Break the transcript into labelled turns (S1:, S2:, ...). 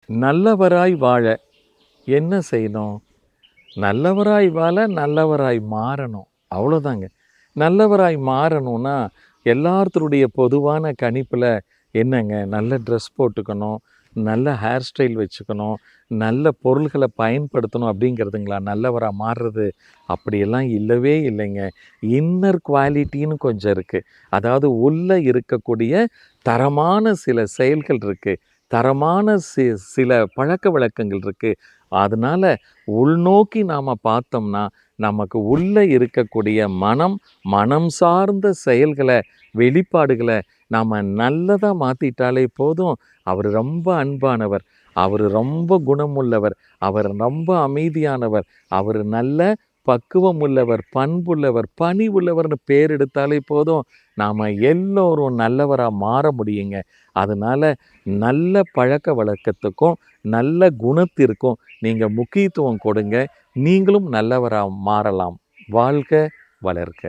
S1: நல்லவராய் வாழ என்ன செய்யணும்? நல்லவராய் வாழ நல்லவராய் மாறணும். அவ்வளோதாங்க. நல்லவராய் மாறணும்னா, எல்லாத்துடைய பொதுவான கணிப்புல என்னங்க? நல்ல ட்ரெஸ் போட்டுக்கணும், நல்ல ஹேர் ஸ்டைல் வச்சுக்கணும், நல்ல பொருள்கள பயன்படுத்தணும் அப்படிங்கிறதுங்களா நல்லவரா மாறுறது? அப்படியெல்லாம் இல்லவே இல்லைங்க. இன்னர் குவாலிட்டின்னு கொஞ்சம் இருக்கு. அதாவது உள்ள இருக்கக்கூடிய தரமான சில செயல்கள் இருக்கு. தரமான சில பழக்கவழக்கங்கள் இருக்கு. அதனால உள்நோக்கி நாம பார்த்தோம்னா, நமக்கு உள்ள இருக்கக்கூடிய மனம் சார்ந்த செயல்கள, வெளிப்பாடுகள நாம நல்லதா மாத்திட்டாலே போதும். அவரு ரொம்ப அன்பானவர். அவரு ரொம்ப குணமுள்ளவர். அவர் ரொம்ப அமைதியானவர். அவரு நல்ல பக்குவம் உள்ளவர், பண்புள்ளவர், பணிவுள்ளவர்னு பேர் எடுத்தாலே போதும். நாம எல்லோரும் நல்லவரா மாற முடியுங்க. அதனால நல்ல பழக்கவழக்கத்துக்கும், நல்ல குணத்திற்கும் நீங்க முக்கியத்துவம் கொடுங்க. நீங்களும் நல்லவரா மாறலாம். வாழ்க வளர்க!